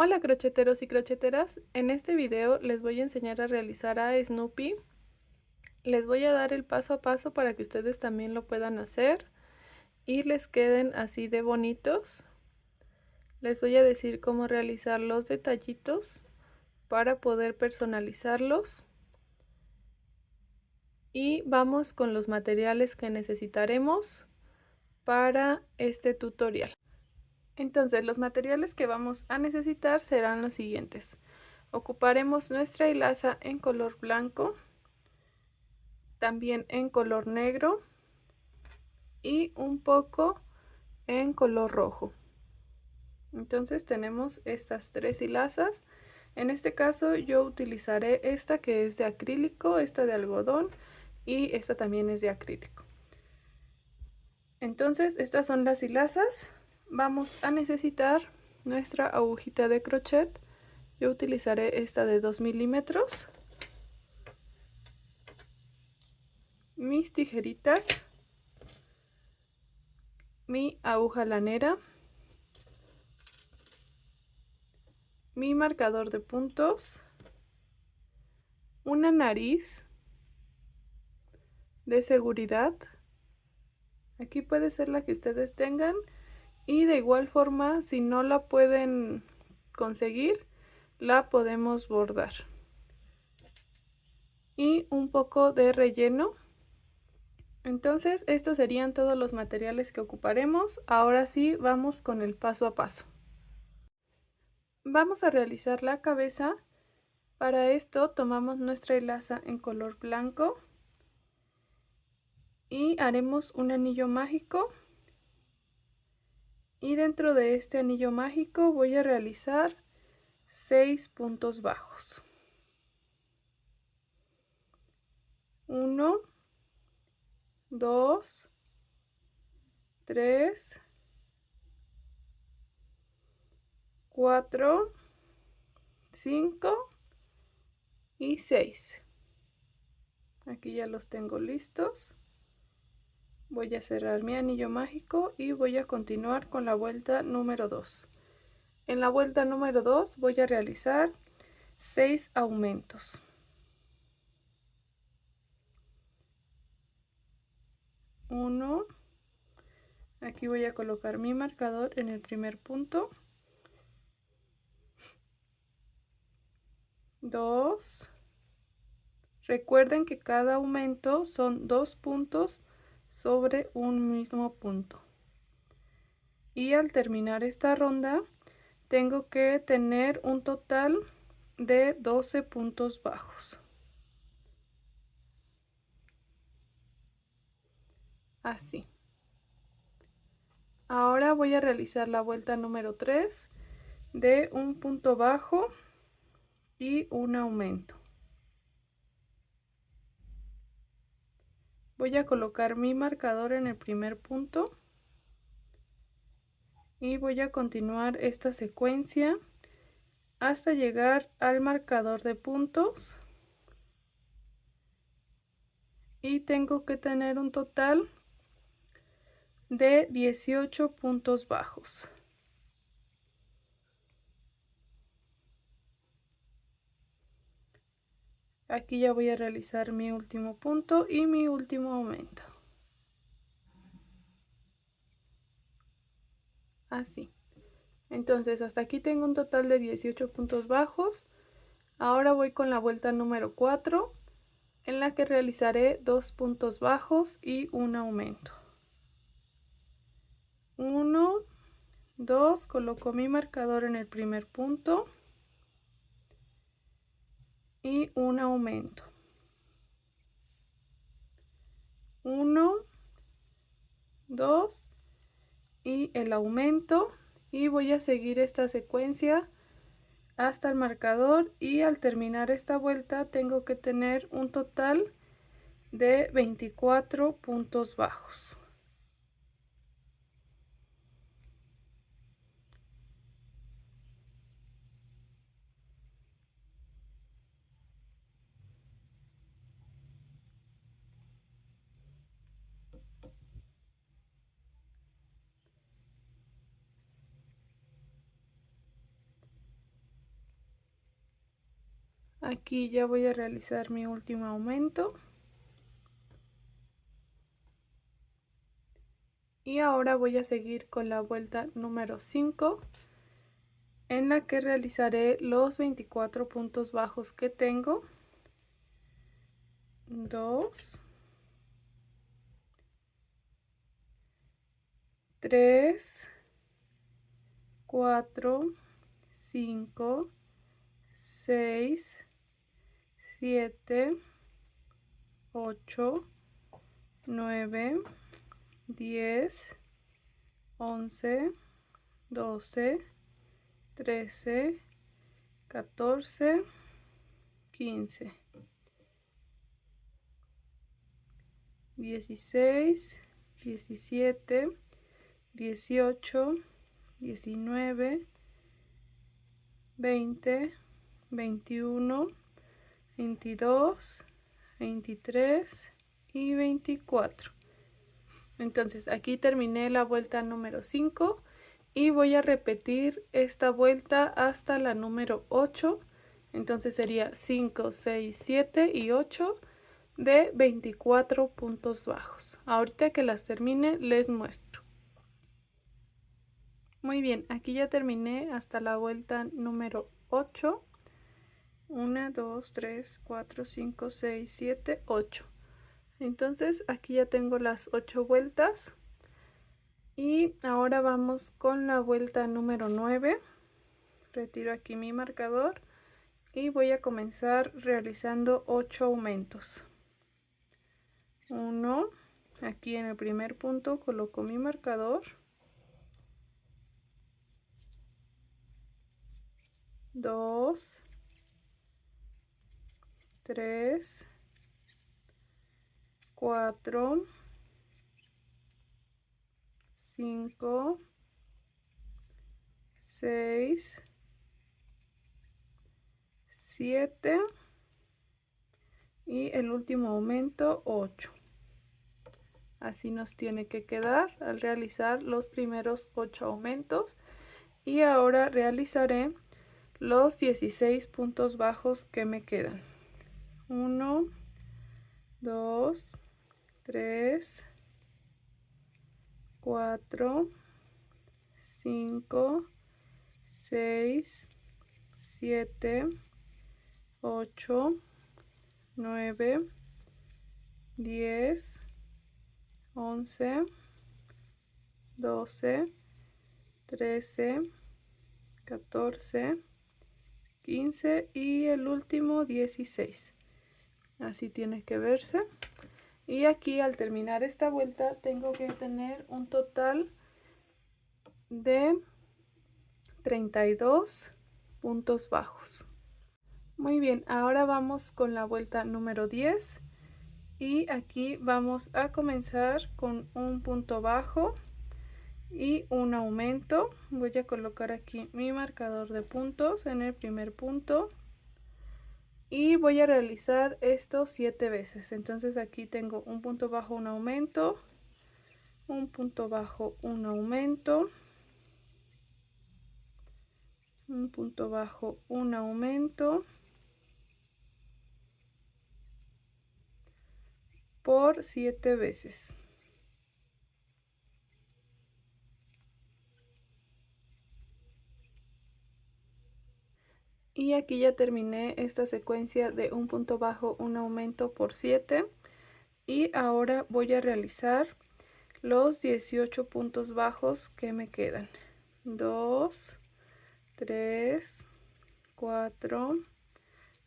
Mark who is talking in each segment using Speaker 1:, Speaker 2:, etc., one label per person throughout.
Speaker 1: Hola crocheteros y crocheteras, en este video les voy a enseñar a realizar a Snoopy. Les voy a dar el paso a paso para que ustedes también lo puedan hacer y les queden así de bonitos. Les voy a decir cómo realizar los detallitos para poder personalizarlos. Y vamos con los materiales que necesitaremos para este tutorial. Entonces, los materiales que vamos a necesitar serán los siguientes. Ocuparemos nuestra hilaza en color blanco, también en color negro y un poco en color rojo. Entonces tenemos estas tres hilazas. En este caso yo utilizaré esta que es de acrílico, esta de algodón y esta también es de acrílico. Entonces estas son las hilazas. Vamos a necesitar nuestra agujita de crochet. Yo utilizaré esta de 2 milímetros. Mis tijeritas. Mi aguja lanera. Mi marcador de puntos. Una nariz de seguridad. Aquí puede ser la que ustedes tengan. Y de igual forma, si no la pueden conseguir, la podemos bordar. Y un poco de relleno. Entonces, estos serían todos los materiales que ocuparemos. Ahora sí, vamos con el paso a paso. Vamos a realizar la cabeza. Para esto tomamos nuestra hilaza en color blanco y haremos un anillo mágico. Y dentro de este anillo mágico voy a realizar 6 puntos bajos. 1, 2, 3, 4, 5 y 6. Aquí ya los tengo listos. Voy a cerrar mi anillo mágico y voy a continuar con la vuelta número 2. En la vuelta número 2 voy a realizar 6 aumentos. 1, aquí voy a colocar mi marcador en el primer punto. 2, recuerden que cada aumento son 2 puntos sobre un mismo punto. Y al terminar esta ronda tengo que tener un total de 12 puntos bajos. Así. Ahora voy a realizar la vuelta número 3 de un punto bajo y un aumento. Voy a colocar mi marcador en el primer punto y voy a continuar esta secuencia hasta llegar al marcador de puntos y tengo que tener un total de 18 puntos bajos. Aquí ya voy a realizar mi último punto y mi último aumento. Así. Entonces hasta aquí tengo un total de 18 puntos bajos. Ahora voy con la vuelta número 4, en la que realizaré 2 puntos bajos y un aumento. 1, 2, coloco mi marcador en el primer punto y un aumento. 1, 2 y el aumento, y voy a seguir esta secuencia hasta el marcador, y al terminar esta vuelta tengo que tener un total de 24 puntos bajos. Aquí ya voy a realizar mi último aumento. Y ahora voy a seguir con la vuelta número 5, en la que realizaré los 24 puntos bajos que tengo. 2, 3, 4, 5, 6, 7, 8, 9, 10, 11, 12, 13, 14, 15, 16, 17, 18, 19, 20, 21, 22, 23 y 24. Entonces aquí terminé la vuelta número 5 y voy a repetir esta vuelta hasta la número 8. Entonces sería 5, 6, 7 y 8 de 24 puntos bajos. Ahorita que las termine les muestro. Muy bien, aquí ya terminé hasta la vuelta número 8. 1, 2, 3, 4, 5, 6, 7, 8. Entonces aquí ya tengo las 8 vueltas. Y ahora vamos con la vuelta número 9. Retiro aquí mi marcador y voy a comenzar realizando 8 aumentos. 1, aquí en el primer punto coloco mi marcador. 2, 3, 4, 5, 6, 7 y el último aumento 8. Así nos tiene que quedar al realizar los primeros 8 aumentos. Y ahora realizaré los 16 puntos bajos que me quedan. 1, 2, 3, 4, 5, 6, 7, 8, 9, 10, 11, 12, 13, 14, 15 y el último 16. Así tiene que verse. Y aquí al terminar esta vuelta tengo que tener un total de 32 puntos bajos. Muy bien, ahora vamos con la vuelta número 10 y aquí vamos a comenzar con un punto bajo y un aumento. Voy a colocar aquí mi marcador de puntos en el primer punto y voy a realizar esto 7 veces. Entonces aquí tengo un punto bajo, un aumento, un punto bajo, un aumento, un punto bajo, un aumento, por 7 veces. Y aquí ya terminé esta secuencia de un punto bajo, un aumento por 7. Y ahora voy a realizar los 18 puntos bajos que me quedan. 2, 3, 4,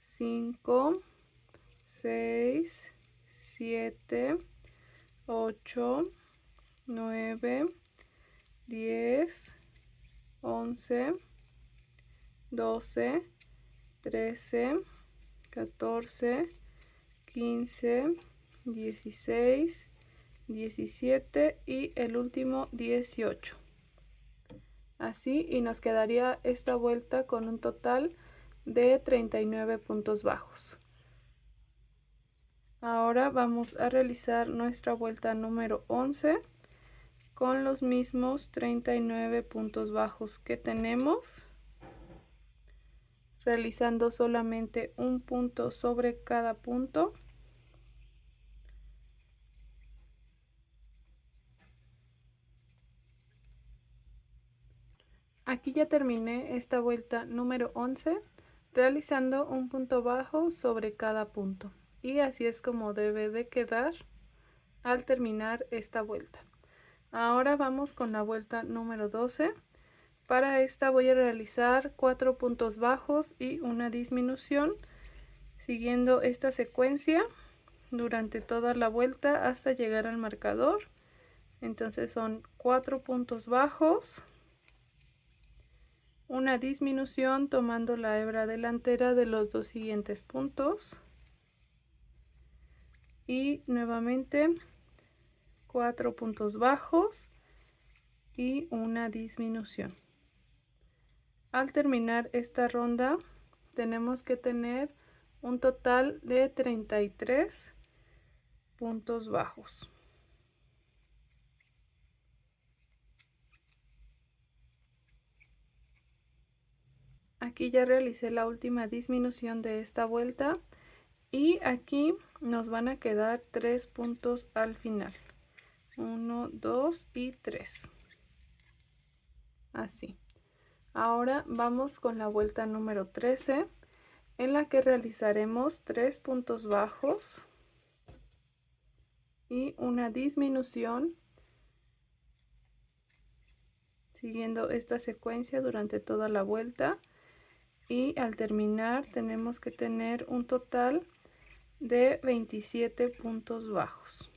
Speaker 1: 5, 6, 7, 8, 9, 10, 11, 12, 13, 14, 15, 16, 17 y el último 18. Así, y nos quedaría esta vuelta con un total de 39 puntos bajos. Ahora vamos a realizar nuestra vuelta número 11 con los mismos 39 puntos bajos que tenemos. realizando solamente un punto sobre cada punto. Aquí ya terminé esta vuelta número 11 realizando un punto bajo sobre cada punto, y así es como debe de quedar al terminar esta vuelta. Ahora vamos con la vuelta número 12. Para esta voy a realizar 4 puntos bajos y una disminución, siguiendo esta secuencia durante toda la vuelta hasta llegar al marcador. Entonces son 4 puntos bajos, una disminución tomando la hebra delantera de los dos siguientes puntos, y nuevamente 4 puntos bajos y una disminución. Al terminar esta ronda tenemos que tener un total de 33 puntos bajos. Aquí ya realicé la última disminución de esta vuelta, y aquí nos van a quedar 3 puntos al final. 1, 2 y 3. Así. Ahora vamos con la vuelta número 13, en la que realizaremos 3 puntos bajos y una disminución, siguiendo esta secuencia durante toda la vuelta, y al terminar tenemos que tener un total de 27 puntos bajos.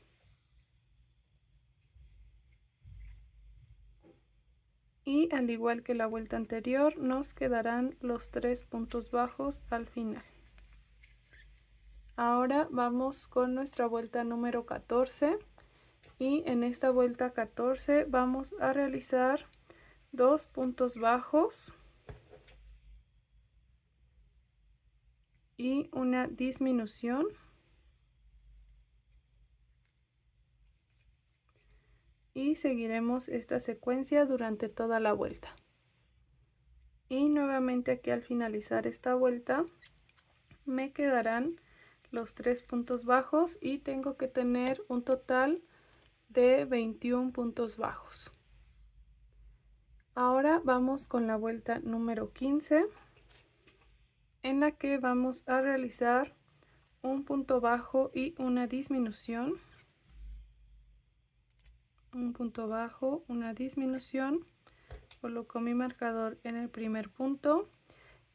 Speaker 1: Y al igual que la vuelta anterior, nos quedarán los 3 puntos bajos al final. Ahora vamos con nuestra vuelta número 14, y en esta vuelta 14 vamos a realizar 2 puntos bajos y una disminución, y seguiremos esta secuencia durante toda la vuelta. Y nuevamente aquí al finalizar esta vuelta me quedarán los 3 puntos bajos y tengo que tener un total de 21 puntos bajos. Ahora vamos con la vuelta número 15, en la que vamos a realizar un punto bajo y una disminución, un punto bajo, una disminución. Coloco mi marcador en el primer punto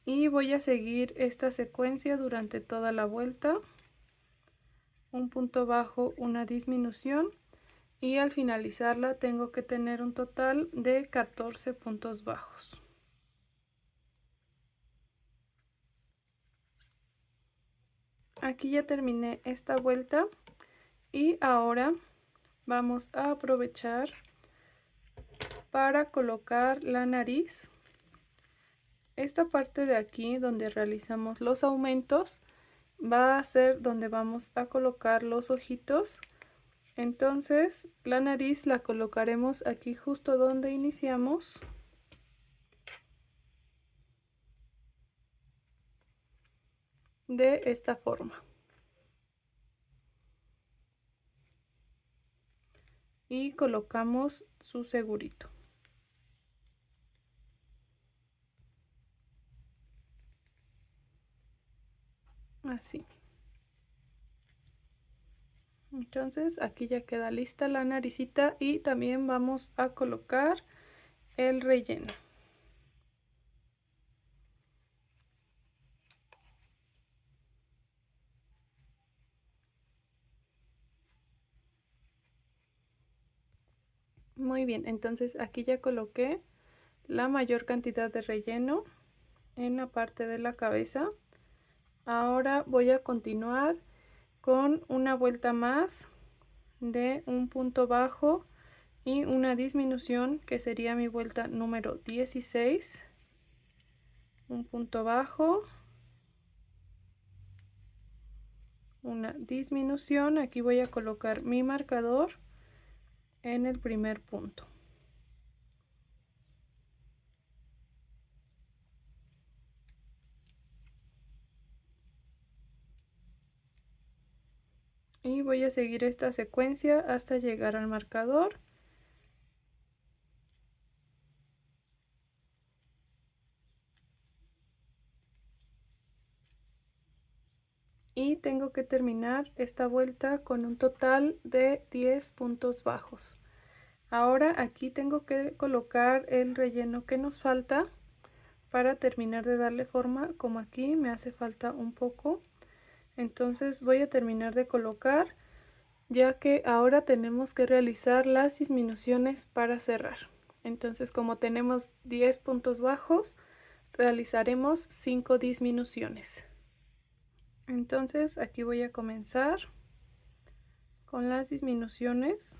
Speaker 1: y voy a seguir esta secuencia durante toda la vuelta. Un punto bajo, una disminución, y al finalizarla tengo que tener un total de 14 puntos bajos. Aquí ya terminé esta vuelta, y ahora vamos a aprovechar para colocar la nariz. Esta parte de aquí donde realizamos los aumentos va a ser donde vamos a colocar los ojitos. Entonces la nariz la colocaremos aquí justo donde iniciamos, de esta forma, y colocamos su segurito. Así. Entonces aquí ya queda lista la naricita, y también vamos a colocar el relleno. Muy bien, entonces aquí ya coloqué la mayor cantidad de relleno en la parte de la cabeza. Ahora voy a continuar con una vuelta más de un punto bajo y una disminución, que sería mi vuelta número 16. Un punto bajo, una disminución. Aquí voy a colocar mi marcador en el primer punto. y voy a seguir esta secuencia hasta llegar al marcador. Y tengo que terminar esta vuelta con un total de 10 puntos bajos. Ahora aquí tengo que colocar el relleno que nos falta para terminar de darle forma. Como aquí me hace falta un poco, entonces voy a terminar de colocar, ya que ahora tenemos que realizar las disminuciones para cerrar. Entonces, como tenemos 10 puntos bajos, realizaremos 5 disminuciones. Entonces aquí voy a comenzar con las disminuciones.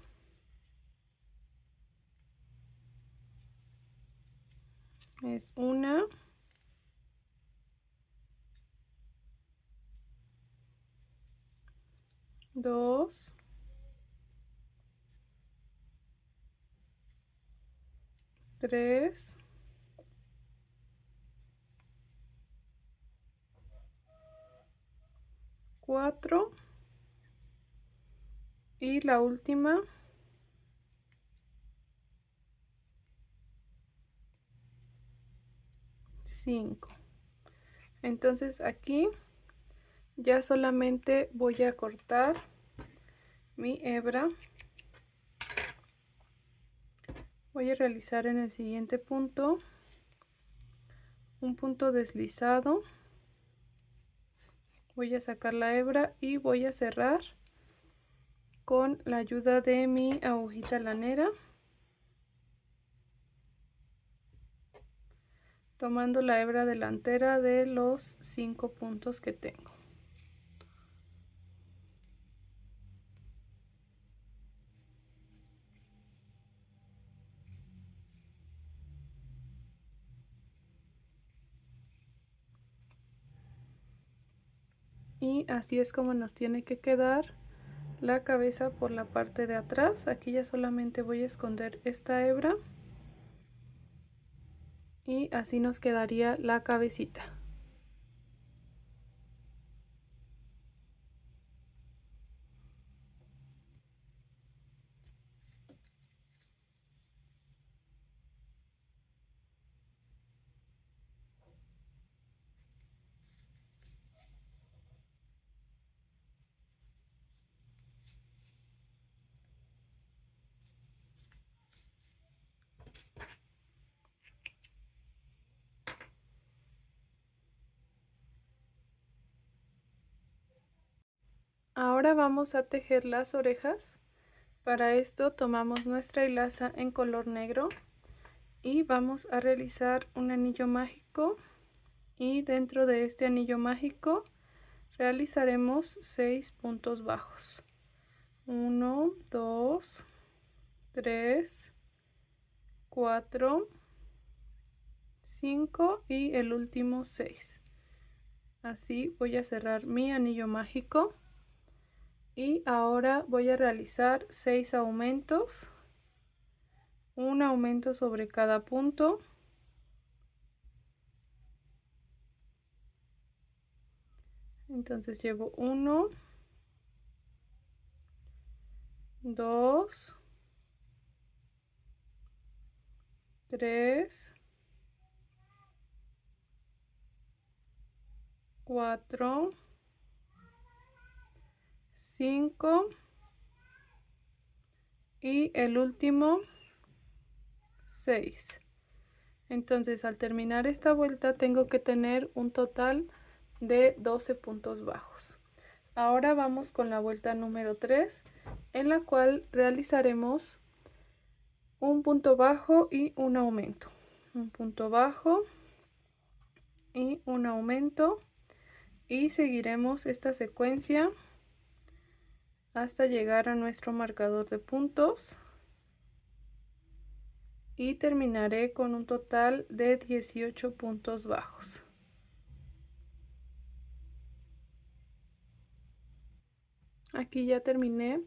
Speaker 1: Es una, dos, tres, cuatro y la última, 5. Entonces aquí ya solamente voy a cortar mi hebra. Voy a realizar en el siguiente punto un punto deslizado. Voy a sacar la hebra y voy a cerrar con la ayuda de mi agujita lanera, tomando la hebra delantera de los 5 puntos que tengo. Y así es como nos tiene que quedar la cabeza por la parte de atrás. Aquí ya solamente voy a esconder esta hebra y así nos quedaría la cabecita. Ahora vamos a tejer las orejas. Para esto tomamos nuestra hilaza en color negro y vamos a realizar un anillo mágico, y dentro de este anillo mágico realizaremos 6 puntos bajos. 1, 2, 3, 4, 5 y el último 6. Así voy a cerrar mi anillo mágico. Y ahora voy a realizar 6 aumentos, un aumento sobre cada punto. Entonces llevo 1, 2, 3, 4, 5 y el último 6. Entonces al terminar esta vuelta tengo que tener un total de 12 puntos bajos. Ahora vamos con la vuelta número 3, en la cual realizaremos un punto bajo y un aumento. Un punto bajo y un aumento, y seguiremos esta secuencia hasta llegar a nuestro marcador de puntos y terminaré con un total de 18 puntos bajos. Aquí ya terminé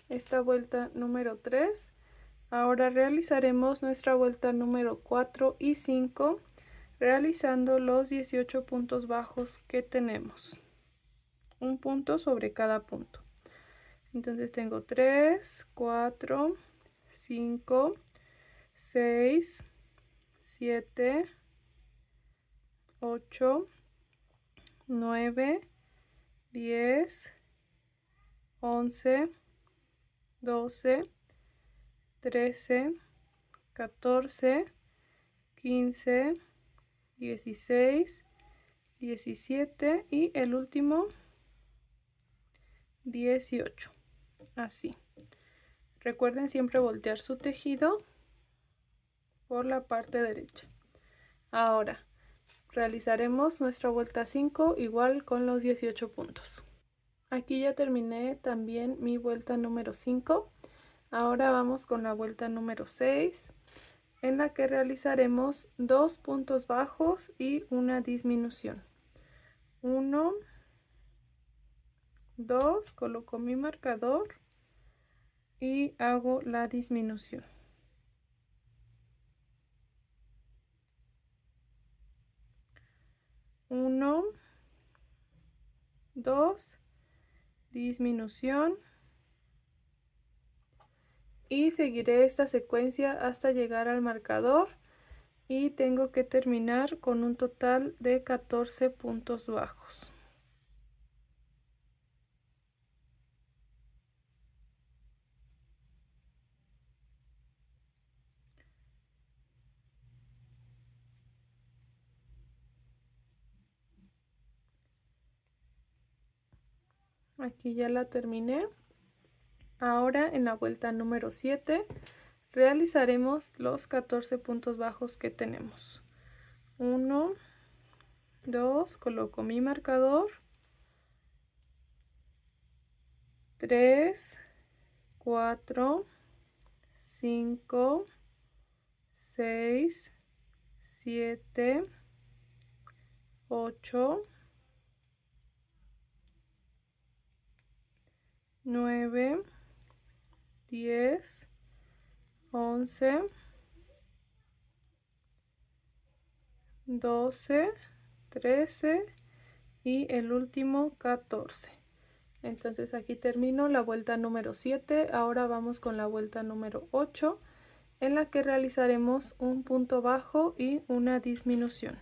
Speaker 1: esta vuelta número 3. Ahora realizaremos nuestra vuelta número 4 y 5 realizando los 18 puntos bajos que tenemos, un punto sobre cada punto. Entonces tengo 3, 4, 5, 6, 7, 8, 9, 10, 11, 12, 13, 14, 15, 16, 17 y el último 18. Así. Recuerden siempre voltear su tejido por la parte derecha. Ahora realizaremos nuestra vuelta 5 igual con los 18 puntos. Aquí ya terminé también mi vuelta número 5. Ahora vamos con la vuelta número 6, en la que realizaremos 2 puntos bajos y una disminución. 1, 2, coloco mi marcador y hago la disminución. 1, 2, disminución, y seguiré esta secuencia hasta llegar al marcador y tengo que terminar con un total de 14 puntos bajos. Aquí ya la terminé. Ahora en la vuelta número 7 realizaremos los 14 puntos bajos que tenemos. 1, 2, coloco mi marcador, 3, 4, 5, 6, 7, 8, 9, 10, 11, 12, 13 y el último 14. Entonces aquí termino la vuelta número 7. Ahora vamos con la vuelta número 8, en la que realizaremos un punto bajo y una disminución.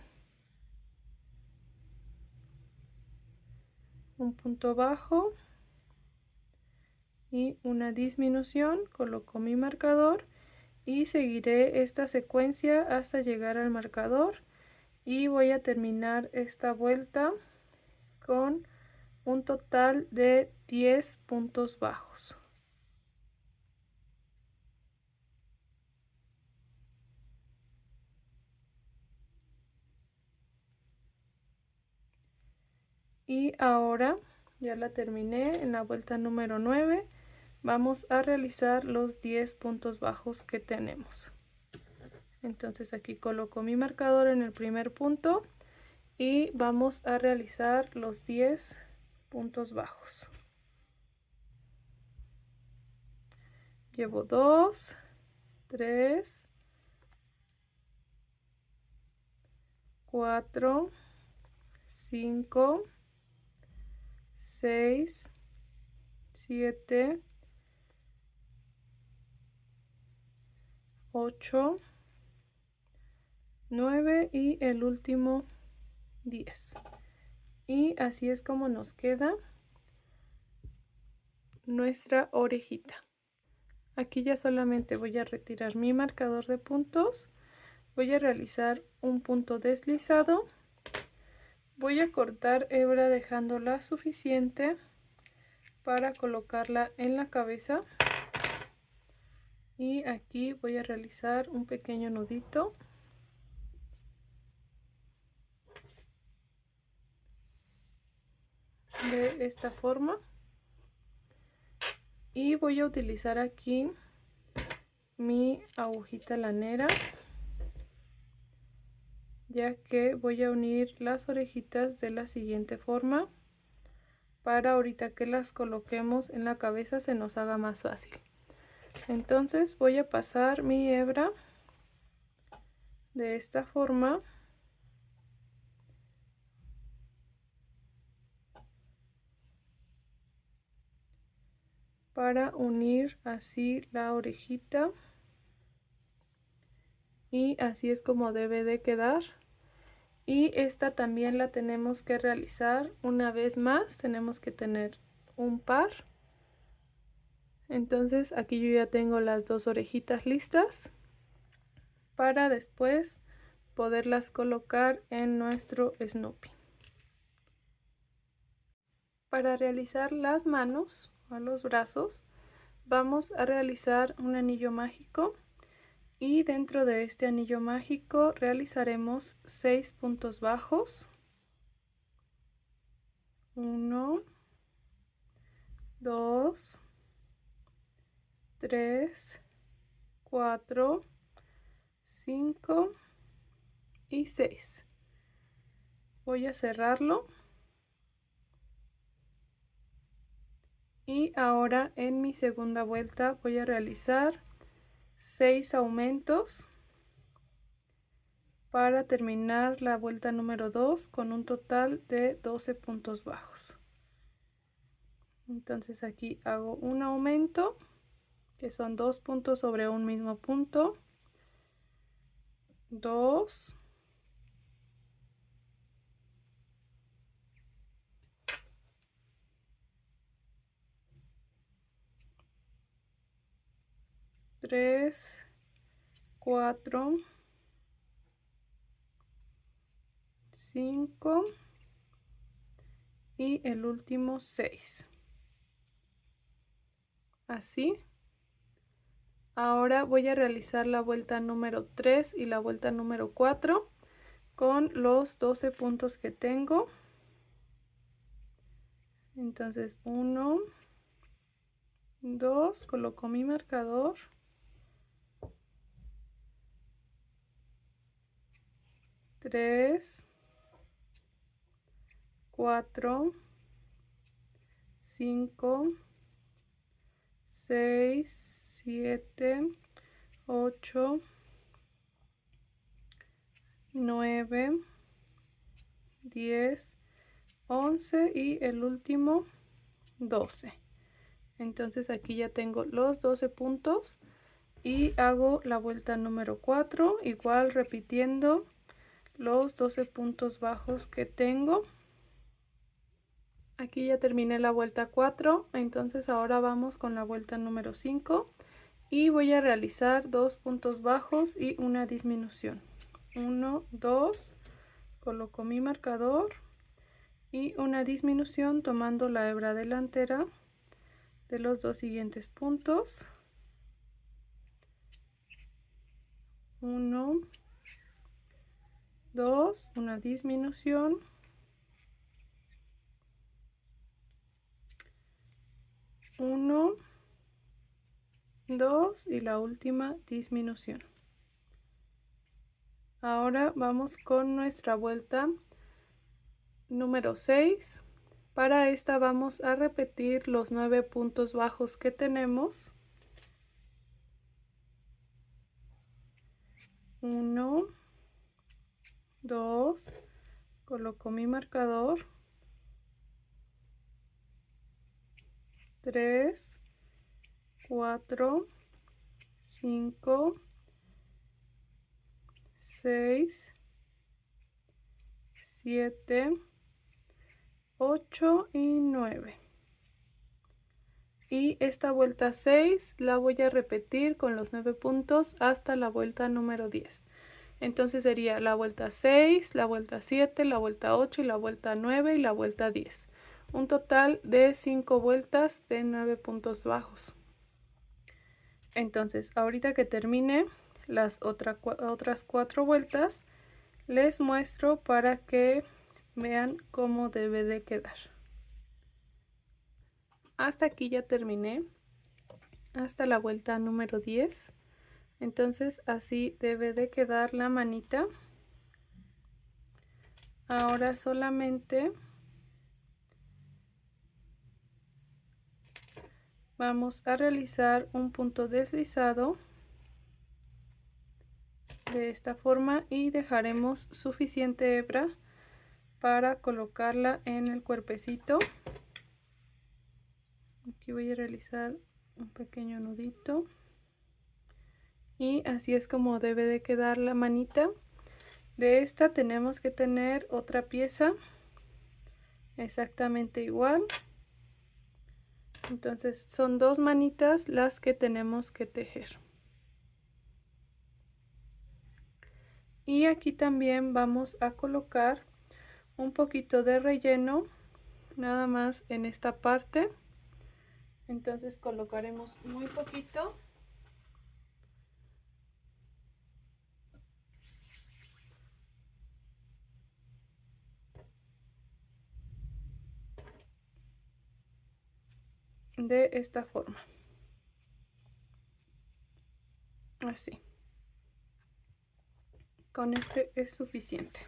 Speaker 1: Un punto bajo y una disminución, coloco mi marcador y seguiré esta secuencia hasta llegar al marcador y voy a terminar esta vuelta con un total de 10 puntos bajos. Y ahora ya la terminé en la vuelta número 9. Vamos a realizar los 10 puntos bajos que tenemos. Entonces aquí coloco mi marcador en el primer punto y vamos a realizar los 10 puntos bajos. Llevo 2, 3, 4, 5, 6, 7, 8, 9 y el último 10. Y así es como nos queda nuestra orejita. Aquí ya solamente voy a retirar mi marcador de puntos. Voy a realizar un punto deslizado. Voy a cortar hebra dejándola suficiente para colocarla en la cabeza. Y aquí voy a realizar un pequeño nudito. De esta forma. Y voy a utilizar aquí mi agujita lanera, ya que voy a unir las orejitas de la siguiente forma para ahorita que las coloquemos en la cabeza se nos haga más fácil. Entonces voy a pasar mi hebra de esta forma para unir así la orejita. Y así es como debe de quedar. Y esta también la tenemos que realizar una vez más. Tenemos que tener un par. Entonces aquí yo ya tengo las dos orejitas listas para después poderlas colocar en nuestro Snoopy. Para realizar las manos o los brazos vamos a realizar un anillo mágico. Y dentro de este anillo mágico realizaremos 6 puntos bajos. 1, 2, 3, 4, 5 y 6. Voy a cerrarlo. Y ahora en mi segunda vuelta voy a realizar 6 aumentos para terminar la vuelta número 2 con un total de 12 puntos bajos. Entonces aquí hago un aumento, que son 2 puntos sobre un mismo punto, 2, 3, 4, 5 y el último 6. Así. Ahora voy a realizar la vuelta número 3 y la vuelta número 4 con los 12 puntos que tengo. Entonces 1, 2, coloco mi marcador. 3, 4, 5, 6, 7, 8, 9, 10, 11 y el último 12. Entonces aquí ya tengo los 12 puntos y hago la vuelta número 4, igual repitiendo los 12 puntos bajos que tengo. Aquí ya terminé la vuelta 4, entonces ahora vamos con la vuelta número 5 y voy a realizar 2 puntos bajos y una disminución. 1, 2, coloco mi marcador y una disminución tomando la hebra delantera de los dos siguientes puntos. 1, 2, una disminución. 1, 2 y la última disminución. Ahora vamos con nuestra vuelta número 6. Para esta vamos a repetir los 9 puntos bajos que tenemos. 1, 2, coloco mi marcador. 3, 4, 5, 6, 7, 8 y 9. Y esta vuelta 6 la voy a repetir con los 9 puntos hasta la vuelta número 10. Entonces sería la vuelta 6, la vuelta 7, la vuelta 8 y la vuelta 9 y la vuelta 10. Un total de 5 vueltas de 9 puntos bajos. Entonces ahorita que termine las otras 4 vueltas, les muestro para que vean cómo debe de quedar. Hasta aquí ya terminé, hasta la vuelta número 10. Entonces así debe de quedar la manita. Ahora solamente vamos a realizar un punto deslizado de esta forma y dejaremos suficiente hebra para colocarla en el cuerpecito. Aquí voy a realizar un pequeño nudito y así es como debe de quedar la manita. De esta tenemos que tener otra pieza exactamente igual. Entonces son dos manitas las que tenemos que tejer. Y aquí también vamos a colocar un poquito de relleno, nada más en esta parte. Entonces colocaremos muy poquito. De esta forma. Así. Con este es suficiente.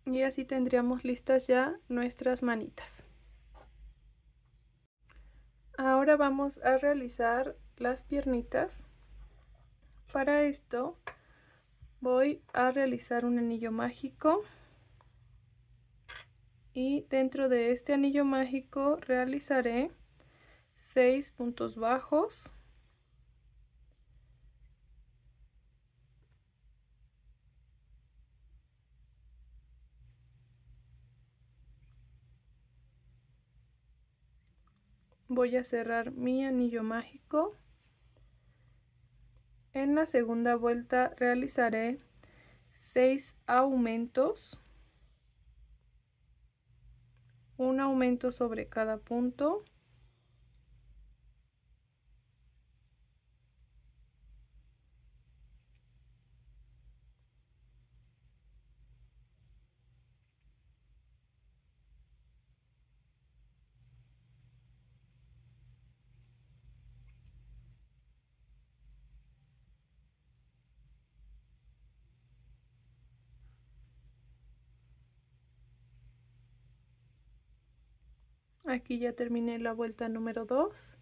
Speaker 1: Y así tendríamos listas ya nuestras manitas. Ahora vamos a realizar las piernitas. Para esto voy a realizar un anillo mágico. Y dentro de este anillo mágico realizaré 6 puntos bajos. Voy a cerrar mi anillo mágico. En la segunda vuelta realizaré 6 aumentos, un aumento sobre cada punto. Aquí ya terminé la vuelta número 2.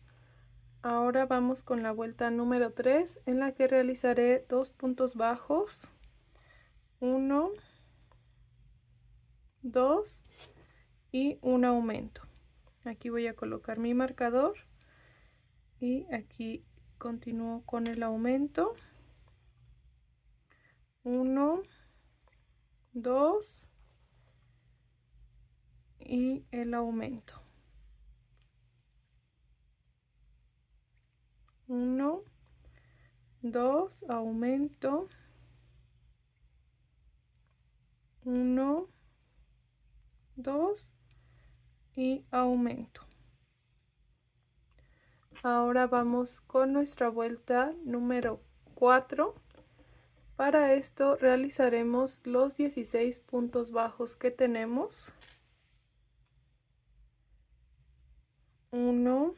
Speaker 1: Ahora vamos con la vuelta número 3, en la que realizaré 2 puntos bajos, 1, 2 y un aumento. Aquí voy a colocar mi marcador y aquí continúo con el aumento. 1, 2 y el aumento. 1, 2, aumento. 1, 2 y aumento. Ahora vamos con nuestra vuelta número 4. Para esto realizaremos los 16 puntos bajos que tenemos. 1,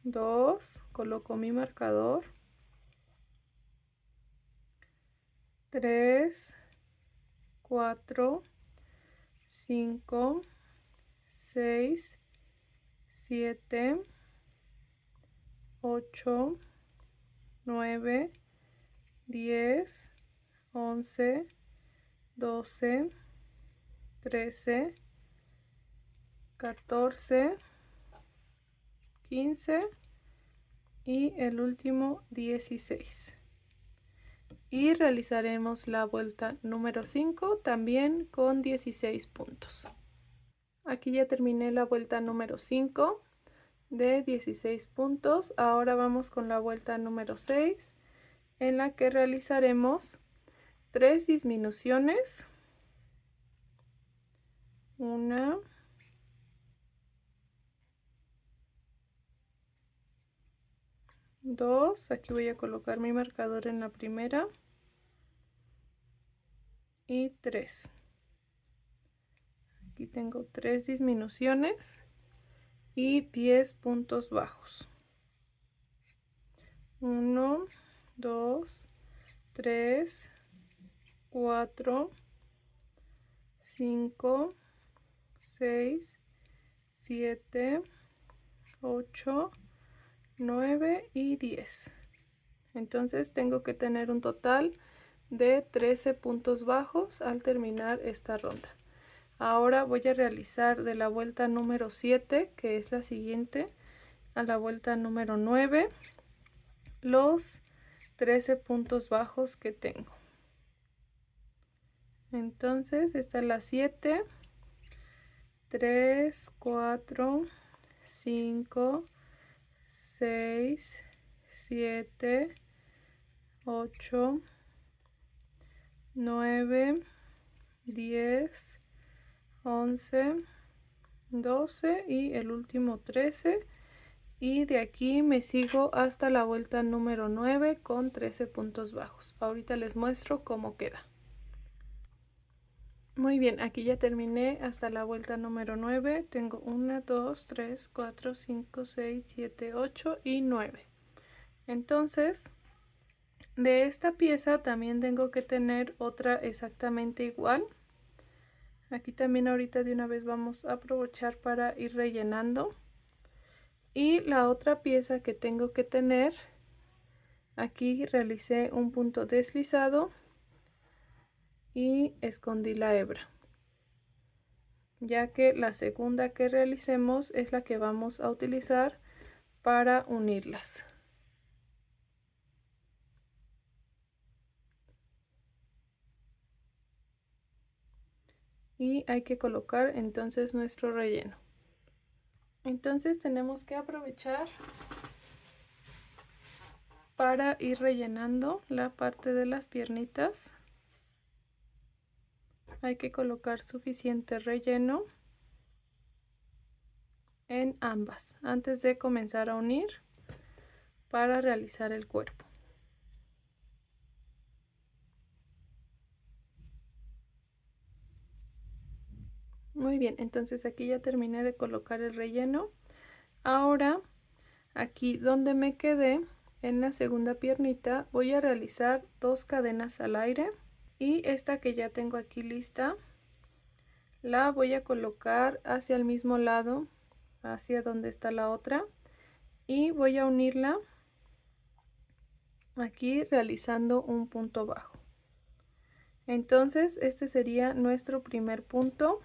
Speaker 1: 2, coloco mi marcador. 3, 4, 5, 6, 7, 8, 9, 10, 11, 12, 13, 14, 15 y el último 16. Y realizaremos la vuelta número 5 también con 16 puntos. Aquí ya terminé la vuelta número 5 de 16 puntos. Ahora vamos con la vuelta número 6, en la que realizaremos 3 disminuciones. 1, 2, aquí voy a colocar mi marcador en la primera, y 3. Aquí tengo 3 disminuciones y 10 puntos bajos. 1, 2, 3, 4, 5, 6, 7, 8, 9 y 10. Entonces tengo que tener un total de 13 puntos bajos al terminar esta ronda. Ahora voy a realizar de la vuelta número 7, que es la siguiente, a la vuelta número 9, los 13 puntos bajos que tengo. Entonces esta es la 7, 3, 4, 5, 6, 7, 8, 9, 10, 11, 12 y el último 13. Y de aquí me sigo hasta la vuelta número 9 con 13 puntos bajos. Ahorita les muestro cómo queda. Muy bien, aquí ya terminé hasta la vuelta número 9. Tengo 1, 2, 3, 4, 5, 6, 7, 8 y 9. Entonces, de esta pieza también tengo que tener otra exactamente igual. Aquí también ahorita de una vez vamos a aprovechar para ir rellenando. Y la otra pieza que tengo que tener, aquí realicé un punto deslizado y escondí la hebra, ya que la segunda que realicemos es la que vamos a utilizar para unirlas. Y hay que colocar entonces nuestro relleno. Entonces tenemos que aprovechar para ir rellenando la parte de las piernitas. Hay que colocar suficiente relleno en ambas antes de comenzar a unir para realizar el cuerpo. Muy bien, entonces aquí ya terminé de colocar el relleno. Ahora aquí donde me quedé, en la segunda piernita, voy a realizar 2 cadenas al aire, y esta que ya tengo aquí lista la voy a colocar hacia el mismo lado, hacia donde está la otra, y voy a unirla aquí realizando un punto bajo. Entonces este sería nuestro primer punto.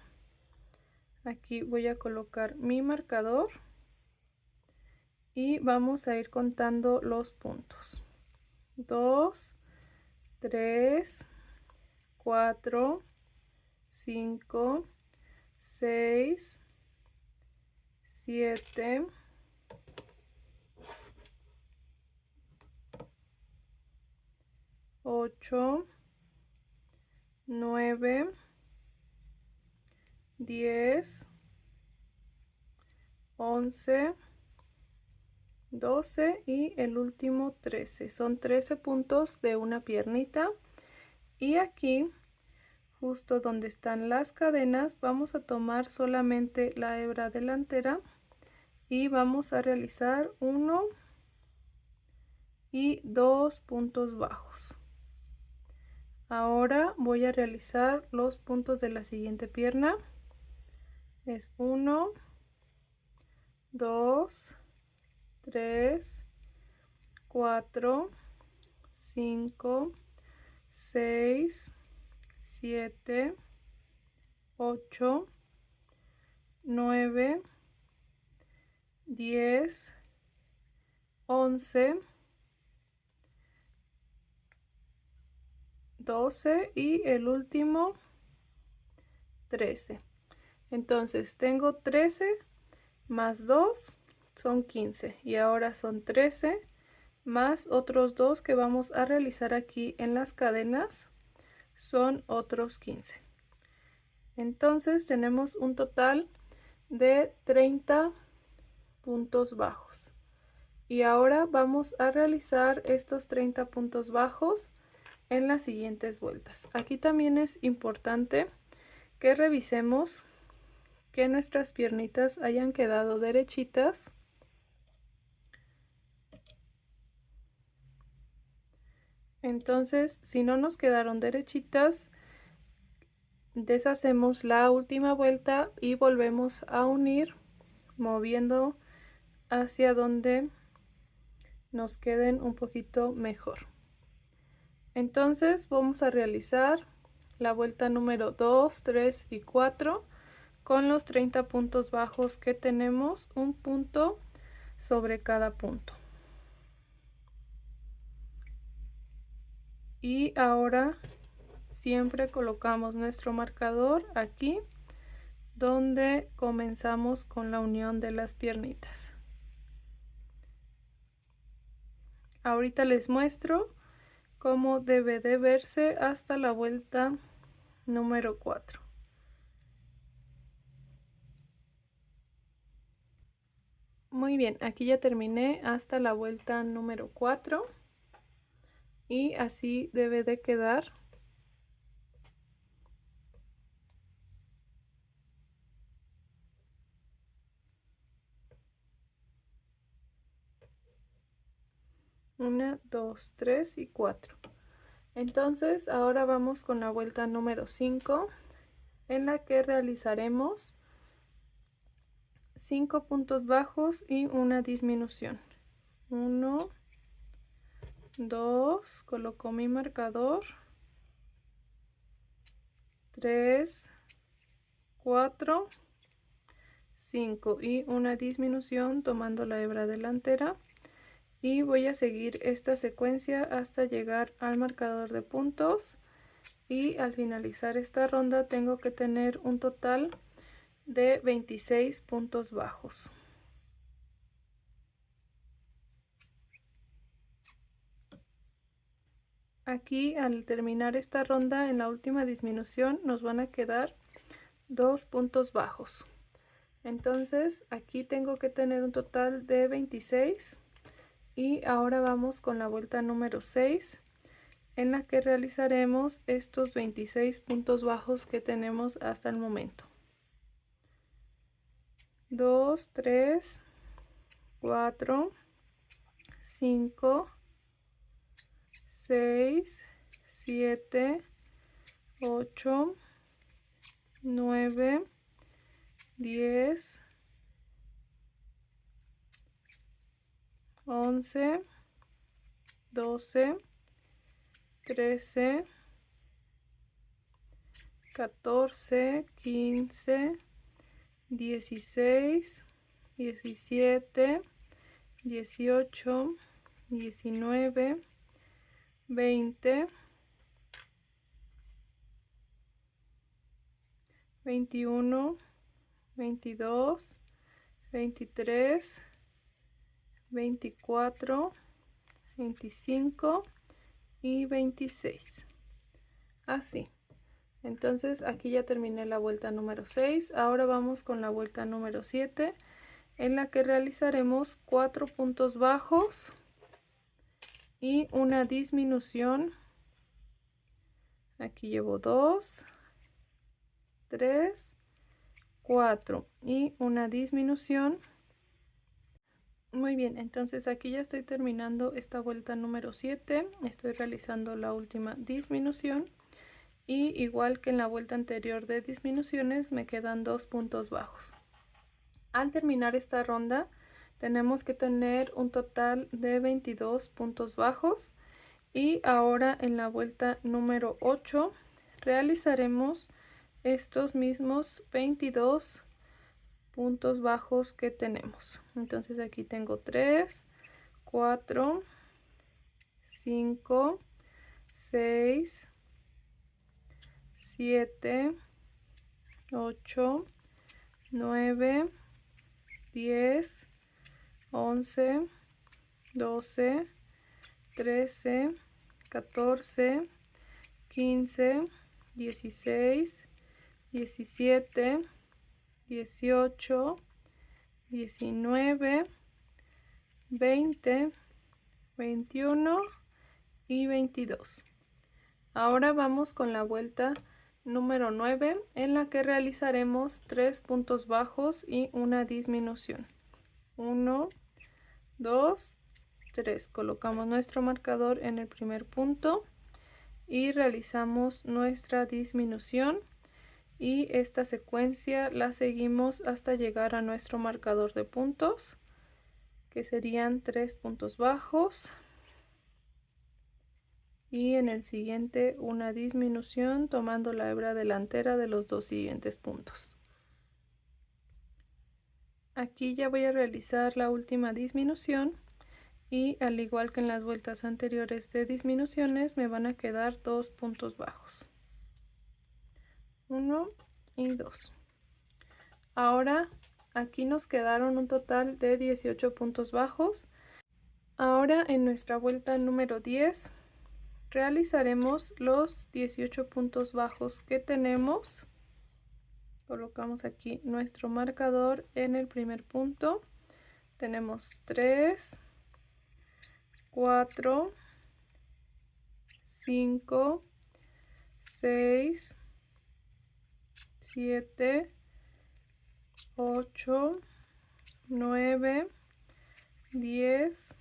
Speaker 1: Aquí voy a colocar mi marcador y vamos a ir contando los puntos. 2, 3, 4, 5, 6, 7, 8, 9, 10, 11, 12 y el último 13. Son 13 puntos de una piernita. Y aquí, justo donde están las cadenas, vamos a tomar solamente la hebra delantera y vamos a realizar 1 y 2 puntos bajos. Ahora voy a realizar los puntos de la siguiente pierna. Es 1, 2, 3, 4, 5, 6, 7, 8, 9, 10, 11, 12 y el último 13. Entonces tengo 13 más 2 son 15 y ahora son 13 más otros 2 que vamos a realizar aquí en las cadenas, son otros 15. Entonces tenemos un total de 30 puntos bajos. Y ahora vamos a realizar estos 30 puntos bajos en las siguientes vueltas. Aquí también es importante que revisemos que nuestras piernitas hayan quedado derechitas. Entonces, si no nos quedaron derechitas, deshacemos la última vuelta y volvemos a unir moviendo hacia donde nos queden un poquito mejor. Entonces vamos a realizar la vuelta número 2, 3 y 4 con los 30 puntos bajos que tenemos, un punto sobre cada punto. Y ahora siempre colocamos nuestro marcador aquí donde comenzamos con la unión de las piernitas. Ahorita les muestro cómo debe de verse hasta la vuelta número 4. Muy bien, aquí ya terminé hasta la vuelta número 4 y así debe de quedar. Una, dos, tres y 4. Entonces ahora vamos con la vuelta número 5 en la que realizaremos 5 puntos bajos y una disminución. 1, 2, coloco mi marcador, 3, 4, 5 y una disminución tomando la hebra delantera, y voy a seguir esta secuencia hasta llegar al marcador de puntos, y al finalizar esta ronda tengo que tener un total de 26 puntos bajos. Aquí al terminar esta ronda en la última disminución nos van a quedar 2 puntos bajos. Entonces aquí tengo que tener un total de 26 y ahora vamos con la vuelta número 6 en la que realizaremos estos 26 puntos bajos que tenemos hasta el momento. 2, 3, 4, 5, 6, 7, 8, 9, 10, 11, 12, 13, 14, 15, 16, 17, 18, 19, 20, 21, 22, 23, 24, 25 y 26. Así. Entonces aquí ya terminé la vuelta número 6. Ahora vamos con la vuelta número 7 en la que realizaremos 4 puntos bajos y una disminución. Aquí llevo 2, 3, 4 y una disminución. Muy bien, entonces aquí ya estoy terminando esta vuelta número 7. Estoy realizando la última disminución y igual que en la vuelta anterior de disminuciones me quedan 2 puntos bajos. Al terminar esta ronda tenemos que tener un total de 22 puntos bajos, y ahora en la vuelta número 8 realizaremos estos mismos 22 puntos bajos que tenemos. Entonces aquí tengo 3, 4, 5, 6, 7, 8, 9, 10, 11, 12, 13, 14, 15, 16, 17, 18, 19, 20, 21 y 22. Ahora vamos con la vuelta número 9 en la que realizaremos 3 puntos bajos y una disminución. 1, 2, 3. Colocamos nuestro marcador en el primer punto y realizamos nuestra disminución, y esta secuencia la seguimos hasta llegar a nuestro marcador de puntos. que serían 3 puntos bajos, y en el siguiente una disminución tomando la hebra delantera de los dos siguientes puntos. Aquí ya voy a realizar la última disminución, y al igual que en las vueltas anteriores de disminuciones me van a quedar 2 puntos bajos, 1 y 2. Ahora aquí nos quedaron un total de 18 puntos bajos. Ahora en nuestra vuelta número 10 realizaremos los 18 puntos bajos que tenemos. Colocamos aquí nuestro marcador en el primer punto. Tenemos 3, 4, 5, 6, 7, 8, 9, 10,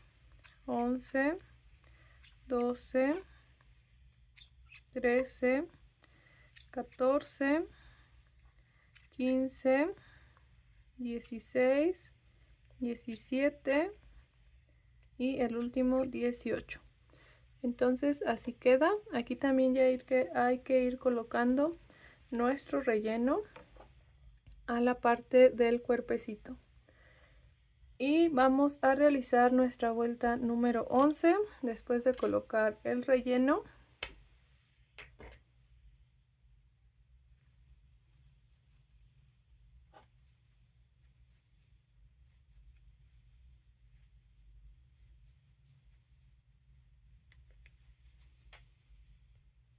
Speaker 1: 11, 12, 13, 14, 15, 16, 17 y el último 18. Entonces así queda. Aquí también ya hay que ir colocando nuestro relleno a la parte del cuerpecito. Y vamos a realizar nuestra vuelta número 11 después de colocar el relleno.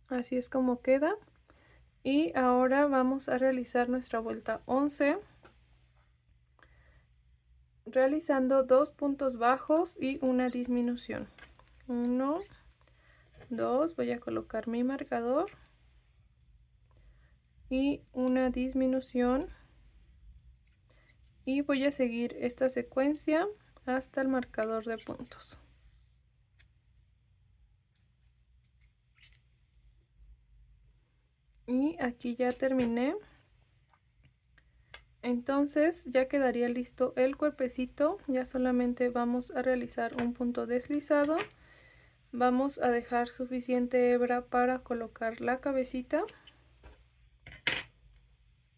Speaker 1: Así es como queda. Y ahora vamos a realizar nuestra vuelta 11 realizando 2 puntos bajos y una disminución. 1, 2, voy a colocar mi marcador y una disminución, y voy a seguir esta secuencia hasta el marcador de puntos. Y aquí ya terminé. Entonces ya quedaría listo el cuerpecito. Ya solamente vamos a realizar un punto deslizado. Vamos a dejar suficiente hebra para colocar la cabecita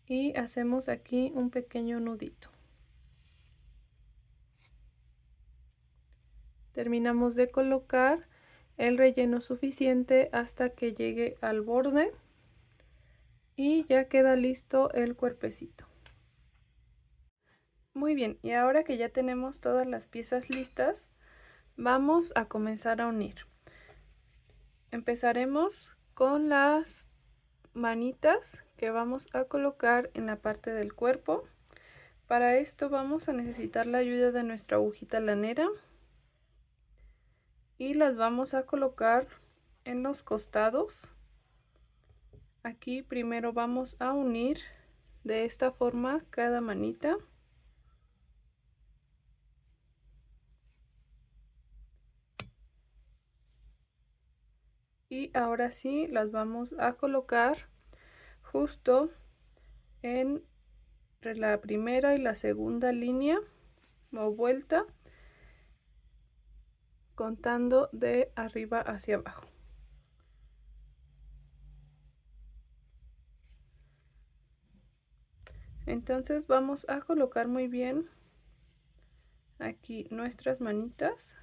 Speaker 1: y hacemos aquí un pequeño nudito. Terminamos de colocar el relleno suficiente hasta que llegue al borde y ya queda listo el cuerpecito. Muy bien, y ahora que ya tenemos todas las piezas listas, vamos a comenzar a unir. Empezaremos con las manitas que vamos a colocar en la parte del cuerpo. Para esto vamos a necesitar la ayuda de nuestra agujita lanera y las vamos a colocar en los costados. Aquí primero vamos a unir de esta forma cada manita. Y ahora sí las vamos a colocar justo en la primera y la segunda línea o vuelta, contando de arriba hacia abajo. Entonces vamos a colocar muy bien aquí nuestras manitas.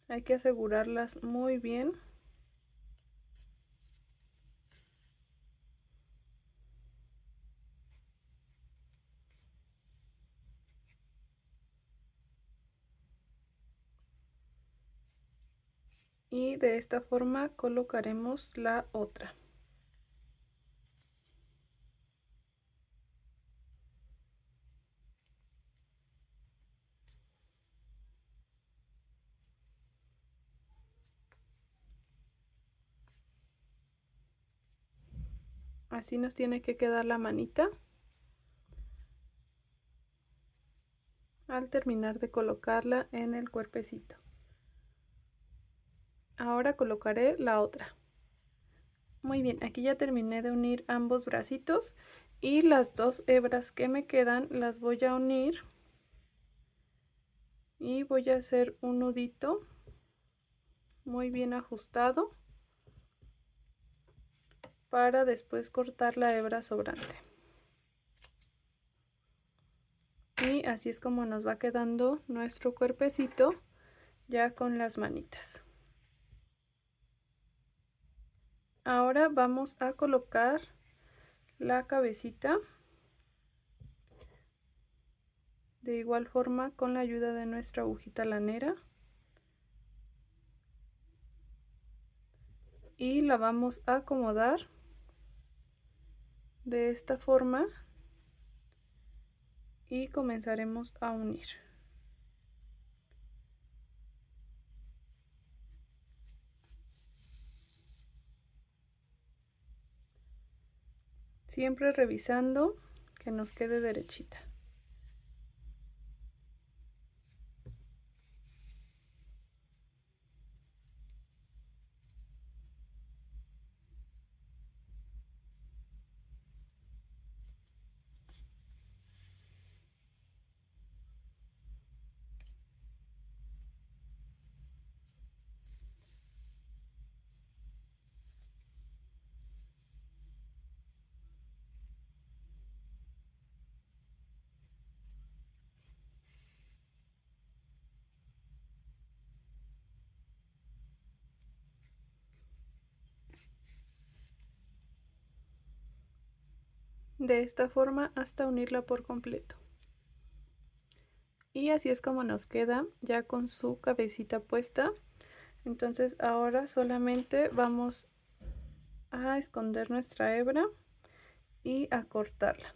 Speaker 1: Hay que asegurarlas muy bien. Y de esta forma colocaremos la otra. Así nos tiene que quedar la manita al terminar de colocarla en el cuerpecito. Ahora colocaré la otra. Muy bien, aquí ya terminé de unir ambos bracitos y las dos hebras que me quedan las voy a unir y voy a hacer un nudito muy bien ajustado para después cortar la hebra sobrante. Y así es como nos va quedando nuestro cuerpecito ya con las manitas. Ahora vamos a colocar la cabecita de igual forma con la ayuda de nuestra agujita lanera y la vamos a acomodar de esta forma y comenzaremos a unir. Siempre revisando que nos quede derechita. De esta forma hasta unirla por completo. Y así es como nos queda ya con su cabecita puesta. Entonces ahora solamente vamos a esconder nuestra hebra y a cortarla.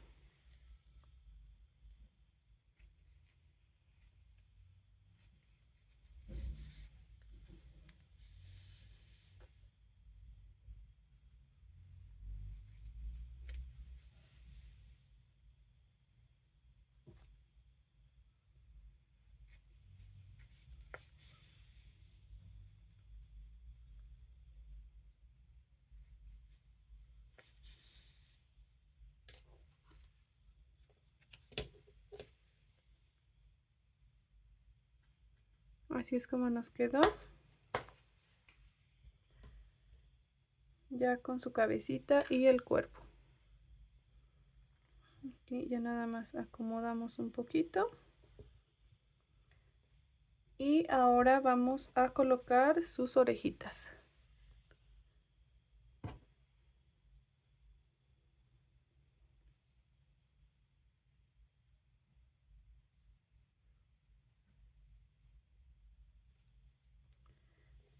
Speaker 1: Así es como nos quedó. Ya con su cabecita y el cuerpo. Aquí ya nada más acomodamos un poquito. Y ahora vamos a colocar sus orejitas.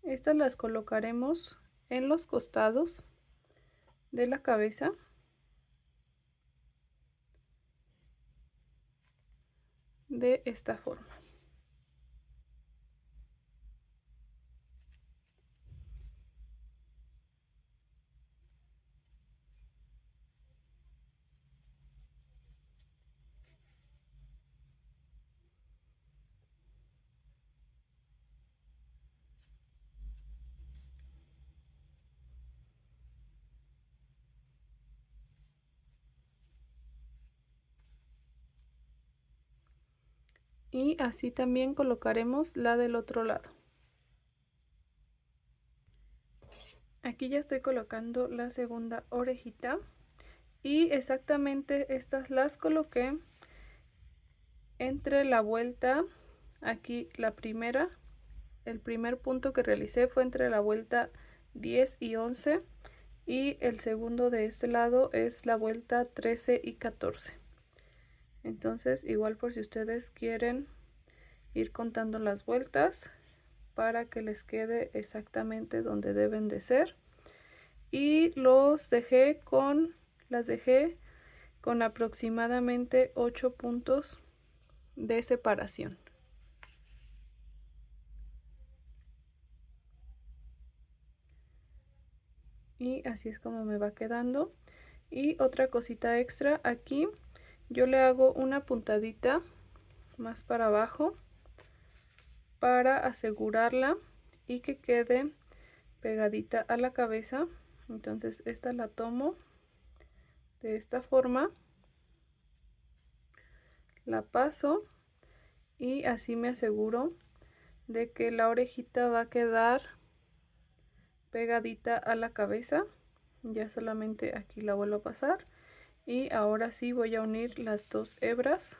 Speaker 1: Estas las colocaremos en los costados de la cabeza. De esta forma. Y así también colocaremos la del otro lado. Aquí ya estoy colocando la segunda orejita y exactamente estas las coloqué entre la vuelta. Aquí la primera, el primer punto que realicé fue entre la vuelta 10 y 11 y el segundo de este lado es la vuelta 13 y 14. Entonces igual por si ustedes quieren ir contando las vueltas para que les quede exactamente donde deben de ser. Y las dejé con aproximadamente 8 puntos de separación. Y así es como me va quedando. Y otra cosita extra, aquí yo le hago una puntadita más para abajo para asegurarla y que quede pegadita a la cabeza. Entonces esta la tomo de esta forma, la paso y así me aseguro de que la orejita va a quedar pegadita a la cabeza. Ya solamente aquí la vuelvo a pasar y ahora sí voy a unir las dos hebras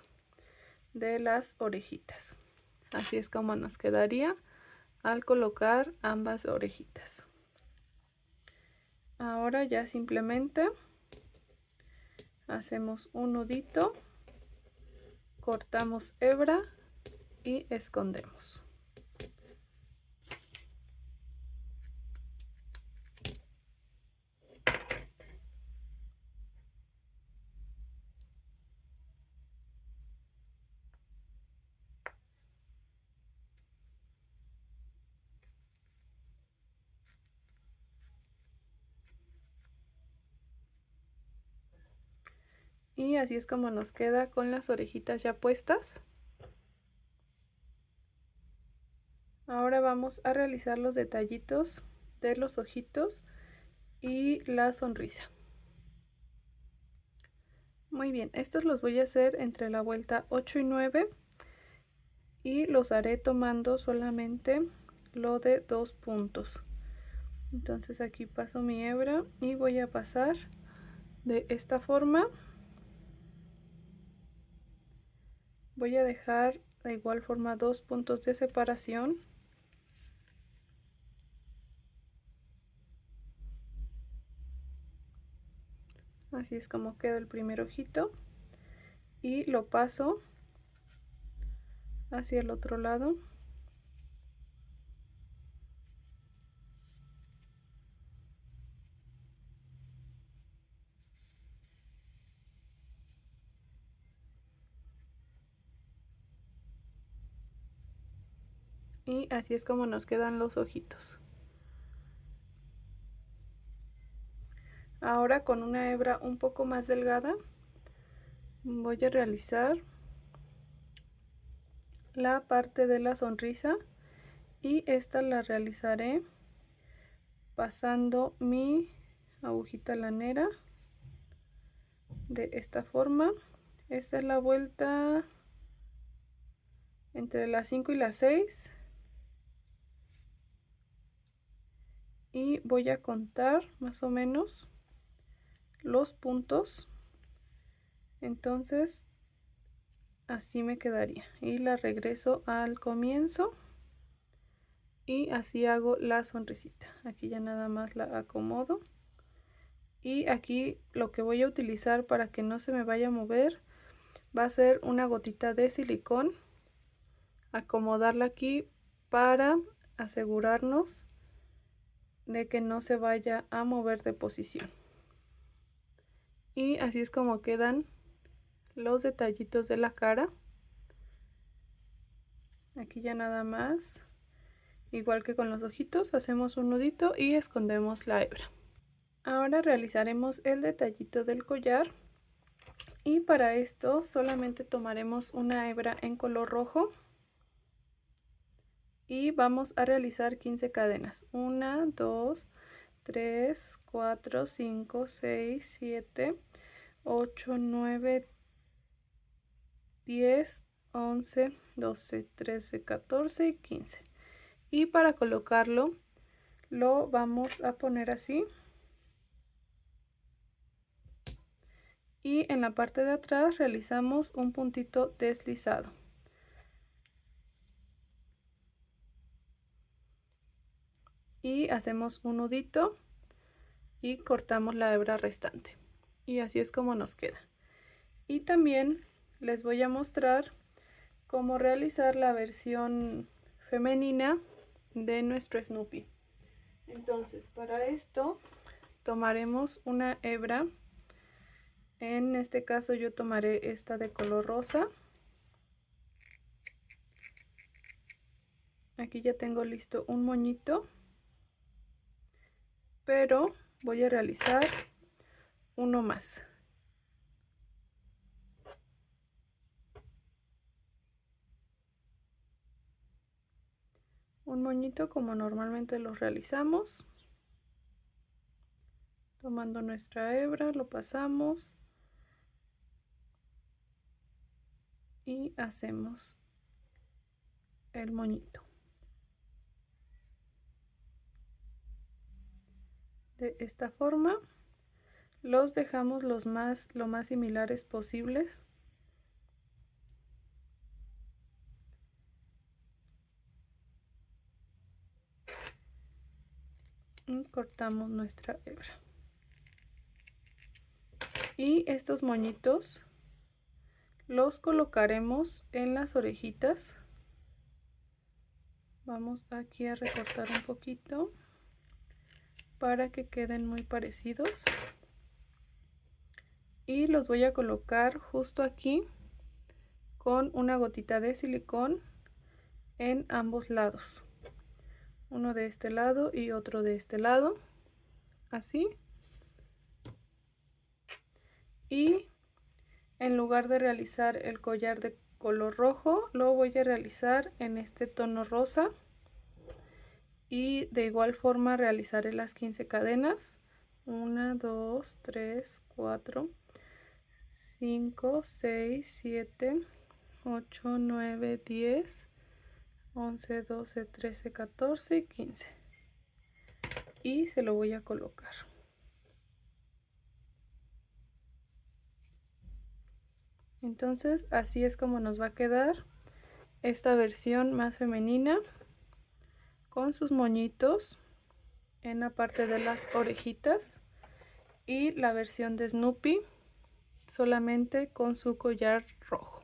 Speaker 1: de las orejitas. Así es como nos quedaría al colocar ambas orejitas. Ahora ya simplemente hacemos un nudito, cortamos hebra y escondemos. Y así es como nos queda con las orejitas ya puestas. Ahora vamos a realizar los detallitos de los ojitos y la sonrisa. Muy bien, estos los voy a hacer entre la vuelta 8 y 9 y los haré tomando solamente lo de 2 puntos. Entonces aquí paso mi hebra y voy a pasar de esta forma. Voy a dejar de igual forma 2 puntos de separación. Así es como queda el primer ojito y lo paso hacia el otro lado. Y así es como nos quedan los ojitos. Ahora con una hebra un poco más delgada voy a realizar la parte de la sonrisa y esta la realizaré pasando mi agujita lanera de esta forma. Esta es la vuelta entre las 5 y las 6 y voy a contar más o menos los puntos. Entonces así me quedaría y la regreso al comienzo y así hago la sonrisita. Aquí ya nada más la acomodo y aquí lo que voy a utilizar para que no se me vaya a mover va a ser una gotita de silicón. Acomodarla aquí para asegurarnos de que no se vaya a mover de posición. Y así es como quedan los detallitos de la cara. Aquí ya nada más, igual que con los ojitos, hacemos un nudito y escondemos la hebra. Ahora realizaremos el detallito del collar y para esto solamente tomaremos una hebra en color rojo y vamos a realizar 15 cadenas. 1, 2, 3, 4, 5, 6, 7, 8, 9, 10, 11, 12, 13, 14 y 15. Y para colocarlo lo vamos a poner así. Y en la parte de atrás realizamos un puntito deslizado. Y hacemos un nudito y cortamos la hebra restante. Y así es como nos queda. Y también les voy a mostrar cómo realizar la versión femenina de nuestro Snoopy. Entonces, para esto tomaremos una hebra. En este caso yo tomaré esta de color rosa. Aquí ya tengo listo un moñito, pero voy a realizar uno más. Un moñito como normalmente los realizamos. Tomando nuestra hebra lo pasamos y hacemos el moñito. De esta forma los dejamos lo más similares posibles. Y cortamos nuestra hebra. Y estos moñitos los colocaremos en las orejitas. Vamos aquí a recortar un poquito para que queden muy parecidos. Y los voy a colocar justo aquí con una gotita de silicón en ambos lados. Uno de este lado y otro de este lado. Así. Y en lugar de realizar el collar de color rojo, lo voy a realizar en este tono rosa. Y de igual forma realizaré las 15 cadenas. 1, 2, 3, 4, 5, 6, 7, 8, 9, 10, 11, 12, 13, 14 y 15. Y se lo voy a colocar. Entonces así es como nos va a quedar esta versión más femenina, con sus moñitos en la parte de las orejitas, y la versión de Snoopy solamente con su collar rojo.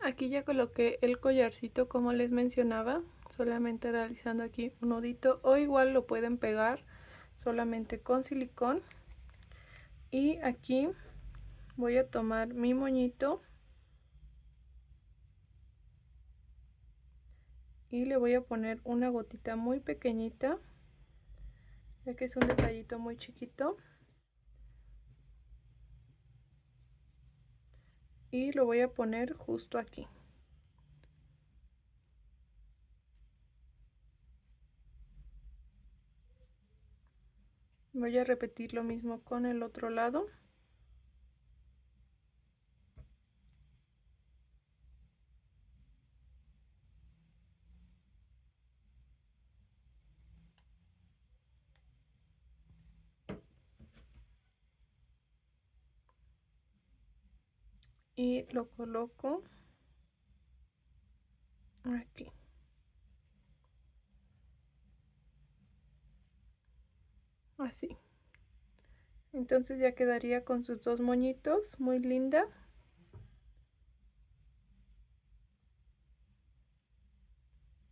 Speaker 1: Aquí ya coloqué el collarcito como les mencionaba, solamente realizando aquí un nudito, o igual lo pueden pegar solamente con silicón. Y aquí voy a tomar mi moñito y le voy a poner una gotita muy pequeñita, ya que es un detallito muy chiquito, y lo voy a poner justo aquí. Voy a repetir lo mismo con el otro lado. Y lo coloco aquí. Así. Entonces ya quedaría con sus dos moñitos, muy linda.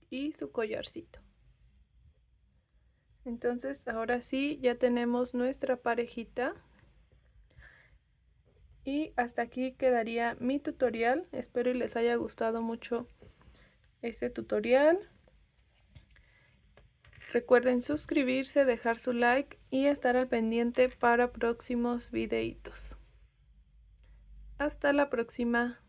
Speaker 1: Y su collarcito. Entonces ahora sí ya tenemos nuestra parejita. Y hasta aquí quedaría mi tutorial. Espero y les haya gustado mucho este tutorial. Recuerden suscribirse, dejar su like y estar al pendiente para próximos videitos. Hasta la próxima.